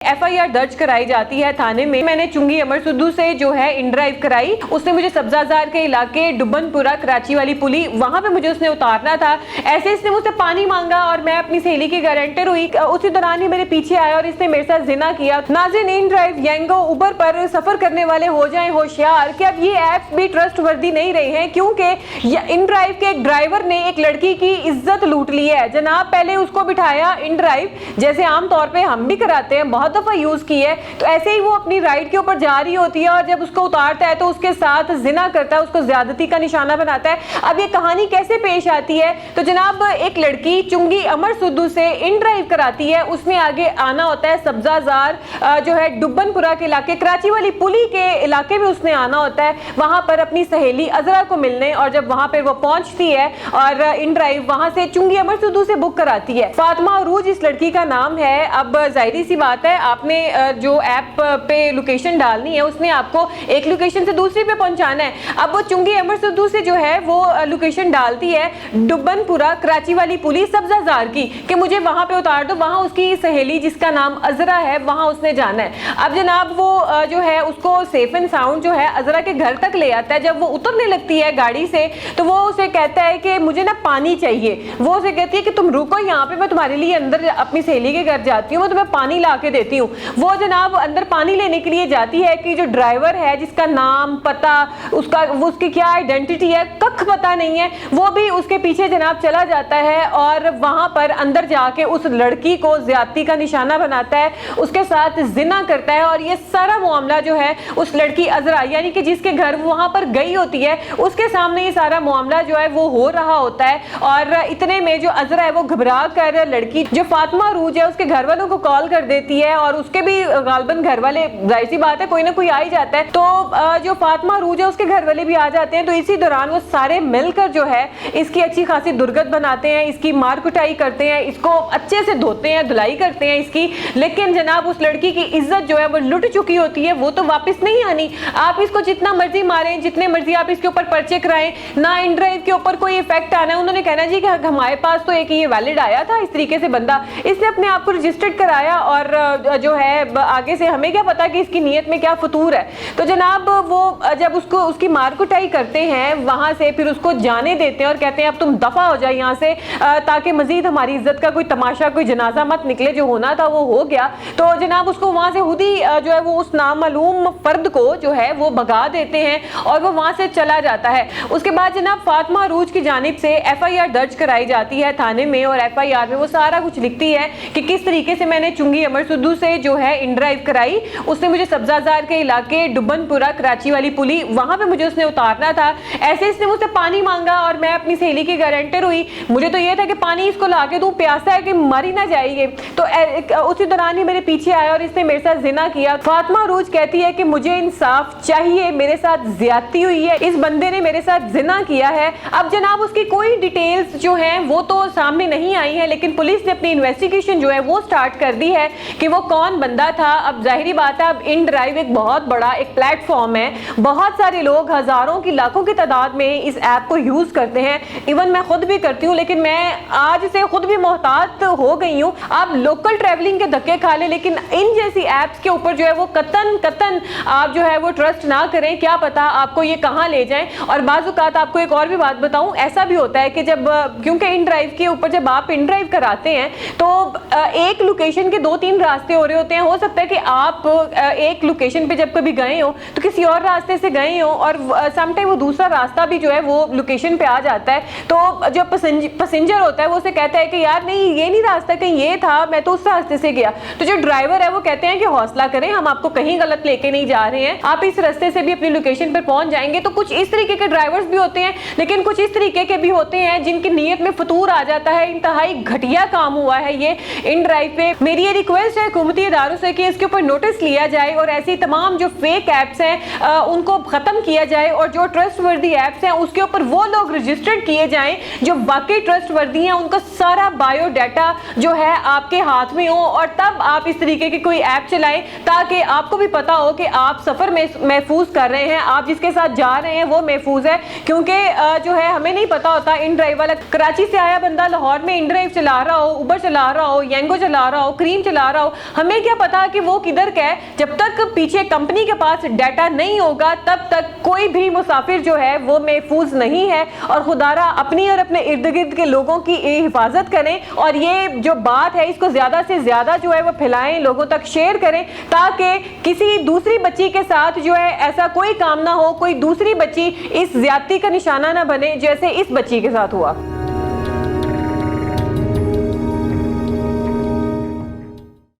FIR दर्ज कराई जाती है थाने में। मैंने चुंगी अमर सिद्धू से जो है इन ड्राइव कराई। उसने मुझे सब्जाजार के इलाके डुब्बनपुरा कराची वाली पुली वहां पे मुझे उसने उतारना था। ऐसे इसने मुझसे पानी मांगा और मैं अपनी सहेली की गारंटर हुई। उसी दौरान ही मेरे पीछे आया और इसने मेरे साथ जिना किया। नाज़रीन, इन ड्राइव, यंगो, उबर पर सफर करने वाले हो जाएं होशियार कि अब ये ऐप्स भी ट्रस्ट वर्दी नहीं रहे हैं, क्योंकि इन ड्राइव के एक ड्राइवर ने एक लड़की की इज्जत लूट ली है। जनाब, पहले उसको बिठाया इन ड्राइव, जैसे आमतौर पर हम भी कराते हैं, बहुत दफा यूज की है। तो ऐसे ही वो अपनी राइड के ऊपर जा रही होती है और जब उसको उतारता है तो उसके साथ जिना करता है, उसको ज्यादती का निशाना बनाता है। अब ये कहानी कैसे पेश आती है? तो जनाब, एक लड़की चुंगी अमर सिद्धू से इन ड्राइव कराती है। उसने आगे आना होता है सब्जाजार जो है डुब्बनपुरा के इलाके, कराची वाली पुली के इलाके में उसने आना होता है, वहां पर अपनी सहेली अजरा को मिलने। और जब वहां पर वो पहुंचती है और इन ड्राइव वहां से चुंगी अमर सिद्धू से बुक कराती है। फातिमा अरूज इस लड़की का नाम है। अब जाहिर सी बात है, आपने जो ऐप पे लोकेशन डालनी है, उसने आपको एक लोकेशन से दूसरी पे पहुंचाना है। अब वो चुंगी अमर सिद्धू से जो है वो लोकेशन डालती है डुब्बनपुरा कराची वाली पुलिस सब्जाजार की कि मुझे वहां पे उतार दो। वहां उसकी सहेली जिसका नाम अजरा है, वहां उसने जाना है। अब जनाब, वो जो है उसको सेफ एंड साउंड जो है अजरा के घर तक ले आता है। जब वो उतरने लगती है गाड़ी से तो वो उसे कहता है कि मुझे ना पानी चाहिए। वो उसे कहती है कि तुम रुको यहाँ पे, मैं तुम्हारे लिए अंदर अपनी सहेली के घर जाती हूँ, मैं तुम्हें पानी ला के देती हूँ। वो जनाब अंदर पानी लेने के लिए जाती है कि जो ड्राइवर है जिसका नाम, पता, उसकी क्या आइडेंटिटी है, कख पता नहीं है, वो भी उसके पीछे जनाब चला जाता है और वहां पर अंदर जाके उस लड़की को ज्यादती का निशाना बनाता है, उसके साथ जिना करता है। और ये सारा मामला जो है उस लड़की अजरा, यानी कि जिसके घर वहां पर गई होती है, उसके सामने ये सारा मामला जो है वो हो रहा होता है। और इतने में जो अजरा है वो घबरा कर लड़की जो फातिमा अरूज है उसके घर वालों को कॉल कर देती है और उसके भी गालबन घर वाले, जाहिर सी बात है कोई ना कोई आ ही जाता है। तो जो फातिमा अरूज है उसके घर वाले भी आ जाते हैं। तो इसी दौरान वो सारे मिलकर जो है इसकी अच्छी खासी दुर्गत बनाते हैं, इसकी मार कुटाई करते हैं, इसको अच्छे से धोते हैं, धुलाई करते हैं इसकी। लेकिन जनाब, उस लड़की की इज्जत जो है वो लुट चुकी होती है, वो तो वापस नहीं आनी। आप इसको जितना मर्जी मारें, जितने मर्जी आप इसके ऊपर पर्चे कराएं, ना इन ड्राइव के ऊपर कोई इफेक्ट आना है। उन्होंने कहना जी कि हमारे पास तो एक ये वैलिड आया था, इस तरीके से बंदा, इसने अपने आप को रजिस्टर्ड कराया और जो है आगे से हमें क्या पता कि इसकी नीयत में क्या फतूर है। तो जनाब, वो जब उसको उसकी मार कुटाई करते हैं वहां से, फिर उसको जाने देते हैं और कहते हैं अब तुम दफा हो जाए यहाँ से, ताकि मजीद हमारी इज्जत का कोई तमाशा, कोई जनाजा मत निकले। जो होना था वो हो गया। तो जनाब, उसको वहां से खुद ही जो है वो उस नामालूम फर्द को जो है वो भगा देते हैं और वो वहां से चला जाता है। उसके बाद जनाब फातिमा अरूज की जानिब से FIR दर्ज कराई जाती है थाने में और FIR में वो सारा कुछ लिखती है कि किस तरीके से मैंने चुंगी अमर सिद्धू से जो है इन ड्राइव कराई। उसने मुझे सब्जाजार के इलाके डुब्बनपुरा कराची वाली पुली वहां पे मुझे उसने उतारना था। ऐसे इसने मुझसे पानी मांगा और मैं अपनी सहेली की गारंटर हुई। मुझे तो ये था कि पानी इसको लाके दूं, प्यासा है कि मरी ना जाएगी। तो उसी दौरान ही मेरे पीछे आया और इसने मेरे साथ जिना किया। फातिमा अरूज कहती है कि मुझे इंसाफ चाहिए, मेरे साथ ज्यादती हुई है, इस बंदे ने मेरे साथ जिना किया है। अब जनाब, उसकी कोई डिटेल्स जो है वो तो सामने नहीं आई है, लेकिन पुलिस ने अपनी इन्वेस्टिगेशन जो है वो स्टार्ट कर दी है कि वो कौन बंदा था। अब जाहिर बात है, अब इन ड्राइव एक बहुत बड़ा एक प्लेटफॉर्म है, बहुत सारे लोग हजारों की लाखों की तादाद में इस ऐप को यूज करते हैं। इवन मैं खुद भी करती हूँ, लेकिन मैं आज से खुद भी मोहतात हो गई हूँ। आप लोकल ट्रैवलिंग के धक्के खा ले, लेकिन इन जैसी ऐप्स के ऊपर जो है वो कतन आप जो है वो ट्रस्ट ना करें, क्या पता आपको ये कहाँ ले जाएं। और बाज़-औक़ात आपको एक और भी बात बताऊं, ऐसा भी होता है कि जब क्योंकि इन ड्राइव के ऊपर जब आप इन ड्राइव कराते हैं तो एक लोकेशन के 2-3 रास्ते हो रहे होते हैं। हो सकता है कि आप एक लोकेशन पे जब कभी गए हो तो किसी और रास्ते से गए हो और समटाइम वो दूसरा रास्ता भी जो है वो लोकेशन पे आ जाता है। तो जो पैसेंजर होता है वो उसे कहता है कि यार नहीं, ये नहीं रास्ता, कहीं ये था, मैं तो उस रास्ते से गया। तो जो ड्राइवर है वो कहते हैं कि हौसला करें, हम आपको कहीं गलत लेके नहीं जा रहे हैं, आप इस रास्ते से भी अपनी लोकेशन पर पहुंच जाएंगे। तो कुछ इस तरीके के ड्राइवर्स भी होते हैं, लेकिन कुछ इस तरीके के भी होते हैं जिनकी नीयत में फतूर आ जाता है। इंतहाई घटिया काम हुआ है ये इन ड्राइव पे। मेरी ये रिक्वेस्ट है हुकूमती इदारों से कि इसके ऊपर नोटिस लिया जाए और ऐसी तमाम जो फेक ऐप्स हैं उनको खत्म किया जाए और जो ट्रस्टवर्दी ऐप्स हैं उसके ऊपर वो लोग रजिस्टर्ड किए जाएं जो वाकई ट्रस्टवर्दी हैं, उनका सारा बायोडाटा जो है आपके हाथ में हो और तब आप इस तरीके की कोई ऐप चलाएं ताकि आपको भी पता हो कि आप सफर में महफूज कर रहे हैं, आप जिसके साथ जा रहे हैं वो महफूज है। क्योंकि जो है हमें नहीं पता होता, इन ड्राइव वाला कराची से आया बंदा लाहौर में इन ड्राइव चला रहा हो, उबर चला रहा हो, यंगो चला रहा हो, क्रीम चला रहा हो, ہمیں کیا پتا کہ وہ کدھر کا ہے. جب تک پیچھے کمپنی کے پاس ڈیٹا نہیں ہوگا تب تک کوئی بھی مسافر جو ہے وہ محفوظ نہیں ہے. اور خدا را اپنی اور اپنے ارد گرد کے لوگوں کی حفاظت کریں اور یہ جو بات ہے اس کو زیادہ سے زیادہ جو ہے وہ پھیلائیں, لوگوں تک شیئر کریں تاکہ کسی دوسری بچی کے ساتھ جو ہے ایسا کوئی کام نہ ہو, کوئی دوسری بچی اس زیادتی کا نشانہ نہ بنے جیسے اس بچی کے ساتھ ہوا.